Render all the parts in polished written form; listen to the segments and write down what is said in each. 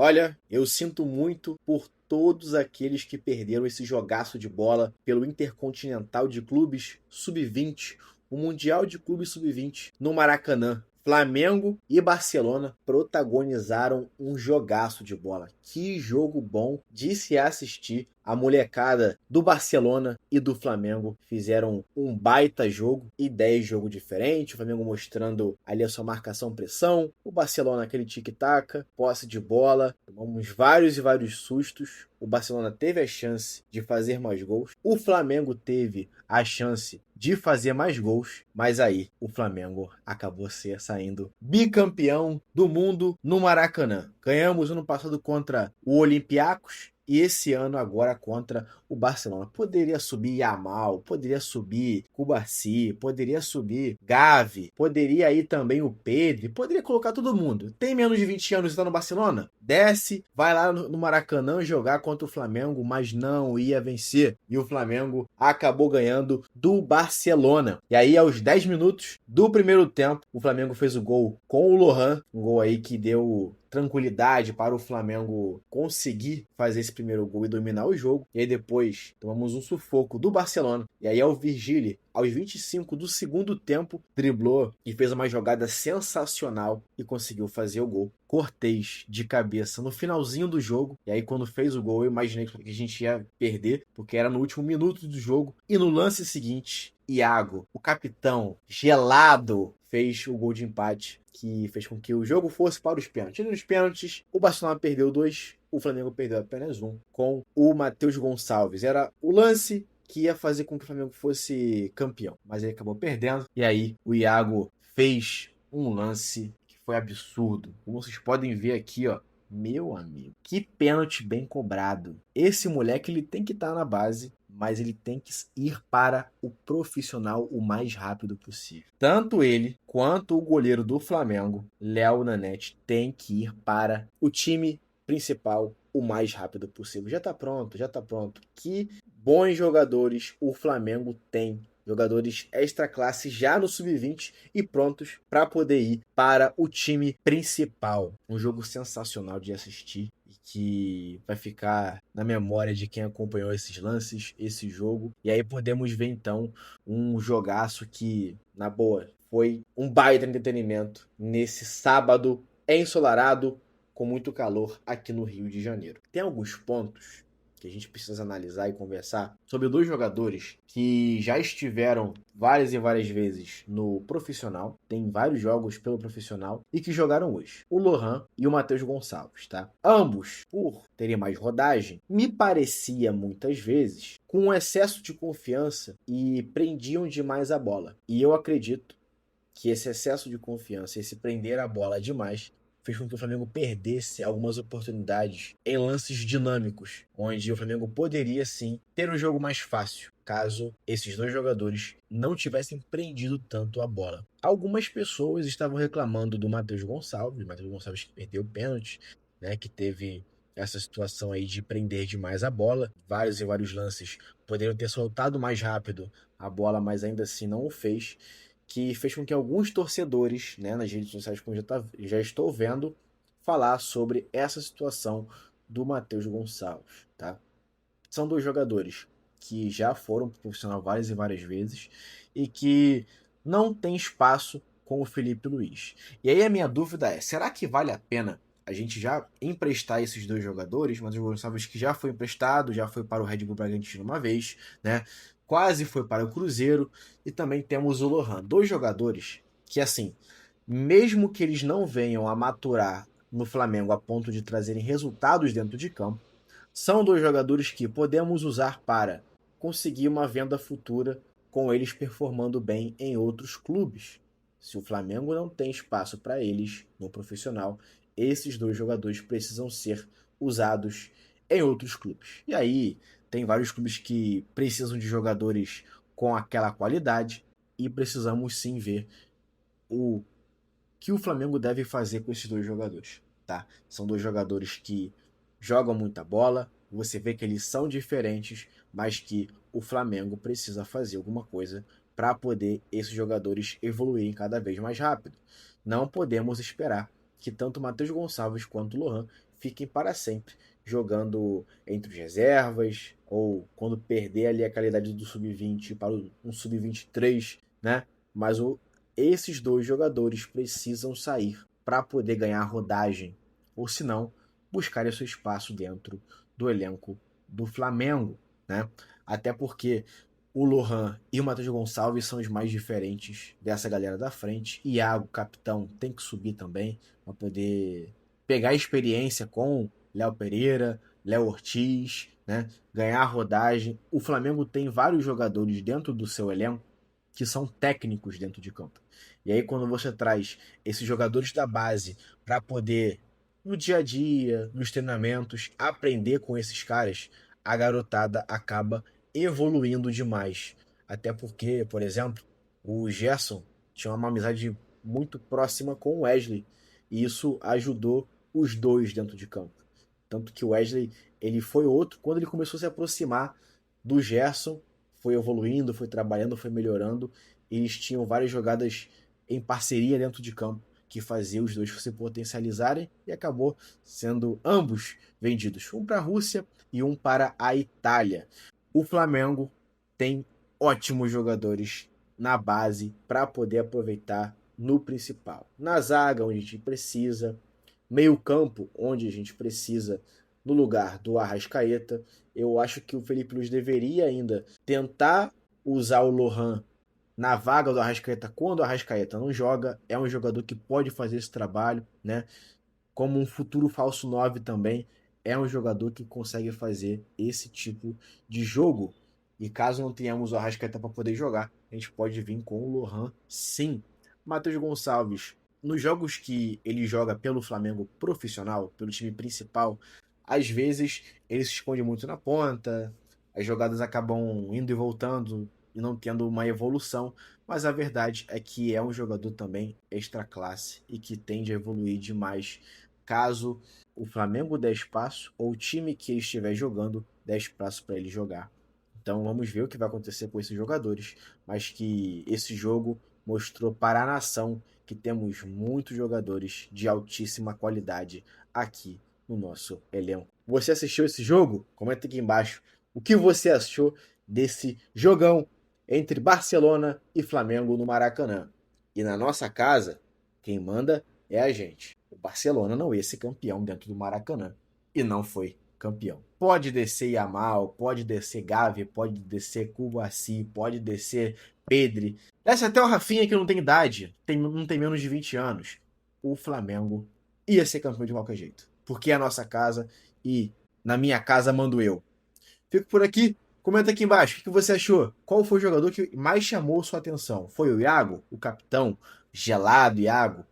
Olha, eu sinto muito por todos aqueles que perderam esse jogaço de bola pelo Intercontinental de Clubes Sub-20, o Mundial de Clubes Sub-20 no Maracanã. Flamengo e Barcelona protagonizaram um jogaço de bola. Que jogo bom de se assistir. A molecada do Barcelona e do Flamengo fizeram um baita jogo, ideia de jogo diferente. O Flamengo mostrando ali a sua marcação-pressão. O Barcelona aquele tic-tac, posse de bola. Tomamos vários e vários sustos. O Barcelona teve a chance de fazer mais gols. O Flamengo teve a chance de fazer mais gols, mas aí o Flamengo acabou saindo bicampeão do mundo no Maracanã. Ganhamos ano passado contra o Olympiacos e esse ano agora contra o Barcelona. Poderia subir Yamal, poderia subir Cubarsí, poderia subir Gavi, poderia ir também o Pedro, poderia colocar todo mundo. Tem menos de 20 anos e está no Barcelona? Desce, vai lá no Maracanã jogar contra o Flamengo, mas não ia vencer. E o Flamengo acabou ganhando do Barcelona. E aí, aos 10 minutos do primeiro tempo, o Flamengo fez o gol com o Lohan, um gol aí que deu tranquilidade para o Flamengo conseguir fazer esse primeiro gol e dominar o jogo. E aí depois tomamos um sufoco do Barcelona. E aí o Virgili, aos 25 do segundo tempo, driblou e fez uma jogada sensacional e conseguiu fazer o gol. Cortez de cabeça no finalzinho do jogo. E aí quando fez o gol eu imaginei que a gente ia perder, porque era no último minuto do jogo. E no lance seguinte, Iago, o capitão gelado, fez o gol de empate, que fez com que o jogo fosse para os pênaltis. E nos pênaltis, o Barcelona perdeu 2, o Flamengo perdeu apenas 1, com o Matheus Gonçalves. Era o lance que ia fazer com que o Flamengo fosse campeão, mas ele acabou perdendo. E aí o Iago fez um lance que foi absurdo. Como vocês podem ver aqui, ó, meu amigo, que pênalti bem cobrado. Esse moleque ele tem que estar na base, mas ele tem que ir para o profissional o mais rápido possível. Tanto ele quanto o goleiro do Flamengo, Léo Nanete, tem que ir para o time principal o mais rápido possível. Já tá pronto, já tá pronto. Que bons jogadores o Flamengo tem. Jogadores extra classe já no sub-20 e prontos para poder ir para o time principal. Um jogo sensacional de assistir e que vai ficar na memória de quem acompanhou esses lances, esse jogo. E aí podemos ver então um jogaço que, na boa, foi um baita entretenimento nesse sábado ensolarado com muito calor aqui no Rio de Janeiro. Tem alguns pontos que a gente precisa analisar e conversar sobre dois jogadores que já estiveram várias e várias vezes no profissional, tem vários jogos pelo profissional e que jogaram hoje. O Lohan e o Matheus Gonçalves, tá? Ambos, por terem mais rodagem, me parecia muitas vezes com um excesso de confiança e prendiam demais a bola. E eu acredito que esse excesso de confiança, esse prender a bola demais, fez com que o Flamengo perdesse algumas oportunidades em lances dinâmicos, onde o Flamengo poderia sim ter um jogo mais fácil, caso esses dois jogadores não tivessem prendido tanto a bola. Algumas pessoas estavam reclamando do Matheus Gonçalves que perdeu o pênalti, né, que teve essa situação aí de prender demais a bola. Vários e vários lances poderiam ter soltado mais rápido a bola, mas ainda assim não o fez, que fez com que alguns torcedores, né, nas redes sociais, como já estou vendo, falar sobre essa situação do Matheus Gonçalves, tá? São dois jogadores que já foram profissional várias e várias vezes e que não tem espaço com o Felipe Luiz. E aí a minha dúvida é, será que vale a pena a gente já emprestar esses dois jogadores? Matheus Gonçalves que já foi emprestado, já foi para o Red Bull Bragantino uma vez, né? Quase foi para o Cruzeiro, e também temos o Lohan. Dois jogadores que, assim, mesmo que eles não venham a maturar no Flamengo a ponto de trazerem resultados dentro de campo, são dois jogadores que podemos usar para conseguir uma venda futura com eles performando bem em outros clubes. Se o Flamengo não tem espaço para eles no profissional, esses dois jogadores precisam ser usados em outros clubes. E aí tem vários clubes que precisam de jogadores com aquela qualidade e precisamos sim ver o que o Flamengo deve fazer com esses dois jogadores, tá? São dois jogadores que jogam muita bola, você vê que eles são diferentes, mas que o Flamengo precisa fazer alguma coisa para poder esses jogadores evoluírem cada vez mais rápido. Não podemos esperar que tanto o Matheus Gonçalves quanto o Lohan fiquem para sempre jogando entre os reservas, ou quando perder ali a qualidade do sub-20 para um sub-23, né? Mas esses dois jogadores precisam sair para poder ganhar rodagem, ou se não, buscarem seu espaço dentro do elenco do Flamengo, né? Até porque o Lohan e o Matheus Gonçalves são os mais diferentes dessa galera da frente. Iago, capitão, tem que subir também para poder pegar experiência com Léo Pereira, Léo Ortiz, né? Ganhar rodagem. O Flamengo tem vários jogadores dentro do seu elenco que são técnicos dentro de campo. E aí quando você traz esses jogadores da base para poder no dia a dia, nos treinamentos, aprender com esses caras, a garotada acaba evoluindo demais. Até porque, por exemplo, o Gerson tinha uma amizade muito próxima com o Wesley, e isso ajudou os dois dentro de campo. Tanto que o Wesley, ele foi outro, quando ele começou a se aproximar do Gerson, foi evoluindo, foi trabalhando, foi melhorando, e eles tinham várias jogadas em parceria dentro de campo que fazia os dois se potencializarem, e acabou sendo ambos vendidos, um para a Rússia e um para a Itália. O Flamengo tem ótimos jogadores na base para poder aproveitar no principal. Na zaga, onde a gente precisa, meio campo, onde a gente precisa, no lugar do Arrascaeta. Eu acho que o Felipe Luiz deveria ainda tentar usar o Lohan na vaga do Arrascaeta quando o Arrascaeta não joga. É um jogador que pode fazer esse trabalho, né? Como um futuro falso 9 também. É um jogador que consegue fazer esse tipo de jogo. E caso não tenhamos o Arrascaeta para poder jogar, a gente pode vir com o Lohan, sim. Matheus Gonçalves, nos jogos que ele joga pelo Flamengo profissional, pelo time principal, às vezes ele se esconde muito na ponta, as jogadas acabam indo e voltando e não tendo uma evolução, mas a verdade é que é um jogador também extra classe e que tende a evoluir demais caso o Flamengo der espaço ou o time que ele estiver jogando der espaço para ele jogar. Então vamos ver o que vai acontecer com esses jogadores, mas que esse jogo mostrou para a nação que temos muitos jogadores de altíssima qualidade aqui no nosso elenco. Você assistiu esse jogo? Comenta aqui embaixo o que você achou desse jogão entre Barcelona e Flamengo no Maracanã. E na nossa casa, quem manda é a gente. O Barcelona não ia ser campeão dentro do Maracanã e não foi campeão. Pode descer Yamal, pode descer Gavi, pode descer Cubarsí, pode descer Pedri. Desce até o Rafinha que não tem idade, não tem menos de 20 anos. O Flamengo ia ser campeão de qualquer jeito. Porque é a nossa casa e na minha casa mando eu. Fico por aqui. Comenta aqui embaixo o que você achou. Qual foi o jogador que mais chamou sua atenção? Foi o Iago, o capitão gelado Iago?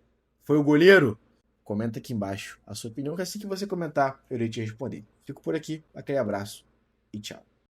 Foi o goleiro? Comenta aqui embaixo a sua opinião, que assim que você comentar, eu irei te responder. Fico por aqui, aquele abraço e tchau.